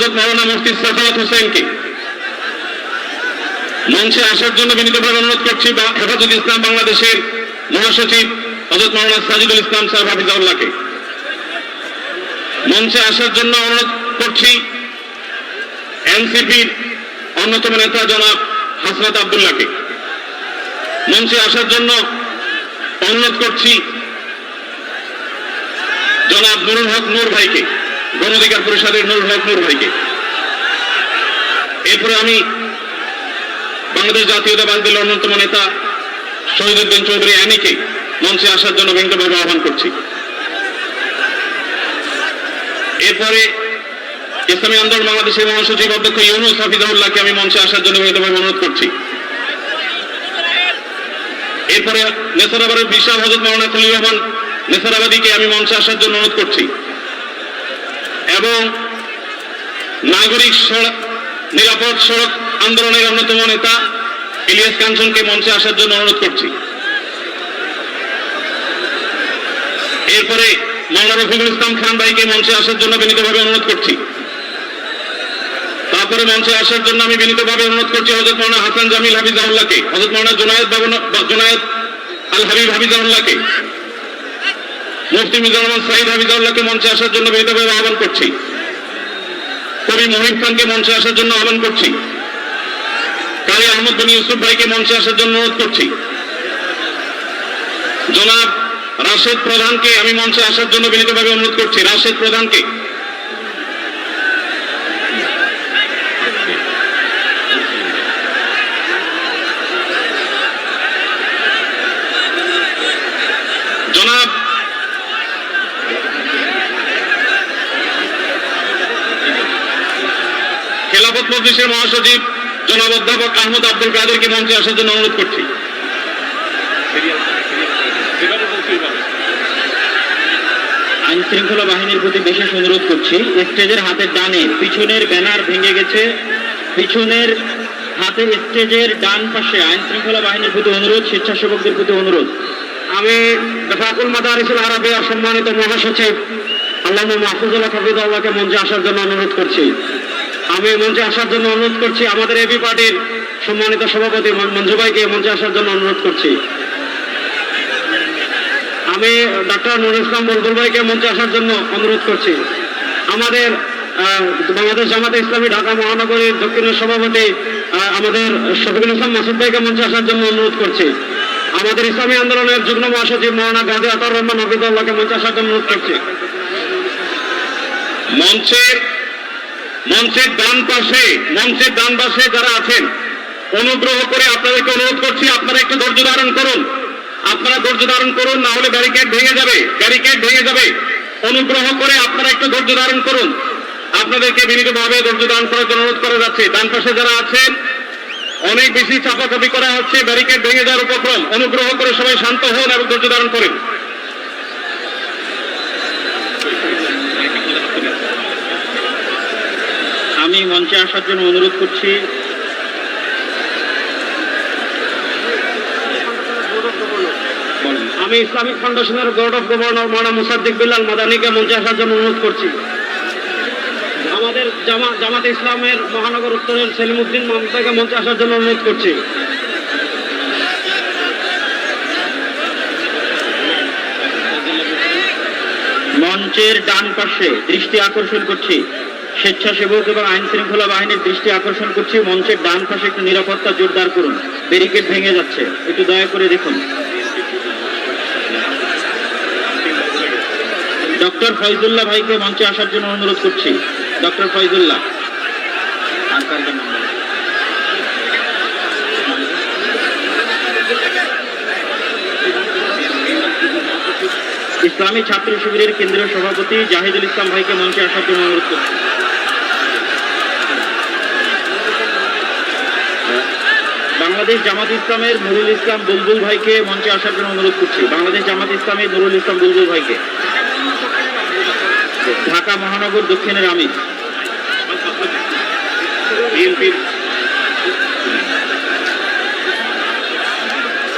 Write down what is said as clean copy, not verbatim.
হযরত মাওলানা মুফতি সাখাওয়াত হোসেনকে মঞ্চে আসার জন্য বিনীতভাবে অনুরোধ করছি, বা হেফাজত ইসলাম বাংলাদেশের মহাসচিব হযরত মাওলানা সাজিদুল ইসলাম সাহেব হাফিজাহুল্লাহকে মঞ্চে আসার জন্য অনুরোধ করছি। এনসিপির অন্যতম নেতা জনাব হাসনাত আব্দুল্লাহকে মঞ্চে আসার জন্য অনুরোধ করছি। জনাব নুরুল হক নূর ভাইকে, গণ অধিকার পরিষদের নুরুল হক নূর ভাইকে। এরপরে আমি বাংলাদেশ জাতীয়তাবাদী দলের অন্যতম নেতা শহীদুদ্দিন চৌধুরী অ্যানিকে মঞ্চে আসার জন্য বিনীতভাবে আহ্বান করছি। এরপরে ইসলামী আন্দোলন বাংলাদেশের মহাসচিব অধ্যক্ষ ইউনুস হাফিজাহুল্লাহকে আমি মঞ্চে আসার জন্য বিনীতভাবে অনুরোধ করছি। এরপরে নেসারাবাদের বিশাল হযরত মাওলানা খলিল রহমান নেসারাবাদীকে আমি মঞ্চে আসার জন্য অনুরোধ করছি এবং নাগরিক নিরাপদ সড়ক আন্দোলনের অন্যতম নেতা ইলিয়াস কাঞ্চনকে মঞ্চে আসার জন্য অনুরোধ করছি। এরপরে মাওলানা রফিকুল ইসলাম খান ভাইকে মঞ্চে আসার জন্য বিনীতভাবে অনুরোধ করছি। তারপরে মঞ্চে আসার জন্য আমি বিনীতভাবে অনুরোধ করছি হযরত মাওলানা হাসান জামিল হাফিজাহুল্লাহকে, হযরত মাওলানা জুনায়েদ আল হাবিব হাফিজাহুল্লাহকে, মুফতি মিজানুর রহমান সাঈদ হাফিজাহুল্লাহকে মঞ্চে আসার জন্য বিনীতভাবে আহ্বান করছি। কবি মহিব খানকে মঞ্চে আসার জন্য আহ্বান করছি। কারি আহমদ বিন ইউসুফ ভাইকে মঞ্চে আসার জন্য অনুরোধ করছি। জনাব রাশেদ প্রধানকে আমি মঞ্চে আসার জন্য বিনীতভাবে অনুরোধ করছি। রাশেদ প্রধানকে, জনাব খেলাফত মজলিসের মহাসচিব জনাব অধ্যাপক আহমদ আব্দুল কাদেরকে মঞ্চে আসার জন্য অনুরোধ করছি। আইন শৃঙ্খলা বাহিনীর প্রতি বিশেষ অনুরোধ করছি, স্টেজের হাতের ডানে পিছনের ব্যানার ভেঙে গেছে, পিছনের হাতে স্টেজের ডান পাশে আইন শৃঙ্খলা বাহিনীর প্রতি অনুরোধ, স্বেচ্ছাসেবকদের প্রতি অনুরোধ। আমি বেফাকুল মাদারিসুল আরাবিয়া সম্মানিত মহাসচিব আল্লামা মাহফুজুল্লাহ হাফিজাহুল্লাহকে মঞ্চে আসার জন্য অনুরোধ করছি। আমি মঞ্চে আসার জন্য অনুরোধ করছি আমাদের এবি পার্টির সম্মানিত সভাপতি মঞ্জু ভাইকে মঞ্চে আসার জন্য অনুরোধ করছি। আমি ডক্টর নুরুল ইসলাম বুলবুল ভাইকে মঞ্চে আসার জন্য অনুরোধ করছি। আমাদের বাংলাদেশ জামাতে ইসলামী ঢাকা মহানগরীর দক্ষিণের সভাপতি আমাদের শফিকুল ইসলাম মাসুদ ভাইকে মঞ্চে আসার জন্য অনুরোধ করছি। আমাদের ইসলামী আন্দোলনের যুগ্ম মহাসচিব মাওলানা গাজী আতাউর রহমান হাফিজাহুল্লাহকে মঞ্চে আসার জন্য অনুরোধ করছি। মঞ্চের ডান পাশে যারা আছেন অনুগ্রহ করে আপনাদেরকে অনুরোধ করছি, আপনারা একটু ধৈর্য ধারণ করুন। আপনারা ধৈর্য ধারণ করুন, না হলে ব্যারিকেড ভেঙে যাবে। অনুগ্রহ করে আপনারা একটু ধৈর্য ধারণ করুন। আপনাদেরকে বিনীতভাবে ধৈর্য ধারণ করার জন্য অনুরোধ করা যাচ্ছে। ডান পাশে যারা আছেন অনেক বেশি চাপাচাপি করা হচ্ছে, ব্যারিকেড ভেঙে যাওয়ার উপক্রম। অনুগ্রহ করে সবাই শান্ত হন এবং ধৈর্য ধারণ করেন। আমি মঞ্চে আসার জন্য অনুরোধ করছি আমি ইসলামিক ফাউন্ডেশনের বোর্ড অফ গভর্নর মাওলানা মুসাদ্দিক বিল্লাল মাদানীকে মঞ্চে আসার জন্য অনুরোধ করছি। আমাদের জামাতে ইসলামের মহানগর উত্তরের সেলিমউদ্দিন মামতাকে মঞ্চে আসার জন্য অনুরোধ করছি। মঞ্চের ডান পাশে দৃষ্টি আকর্ষণ করছি, স্বেচ্ছাসেবক এবং আইন শৃঙ্খলা বাহিনীর দৃষ্টি আকর্ষণ করছি। মঞ্চের ডান পাশে একটু নিরাপত্তা জোরদার করুন, ব্যারিকেড ভেঙে যাচ্ছে, একটু দয়া করে দেখুন। ডক্টর ফয়জুল্লাহ ভাইকে মঞ্চে আসার জন্য অনুরোধ করছি। ডক্টর ফয়জুল্লাহ, ইসলামী ছাত্র শিবিরের কেন্দ্রীয় সভাপতি জাহিদুল ইসলাম ভাইকে মঞ্চে আসার জন্য অনুরোধ করছি। বাংলাদেশ জামাত ইসলামের নুরুল ইসলাম বুলবুল ভাইকে মঞ্চে আসার জন্য অনুরোধ করছি। বাংলাদেশ জামাত ইসলামের নুরুল ইসলাম বুলবুল ভাইকে। ঢাকা মহানগর দক্ষিণের আমির।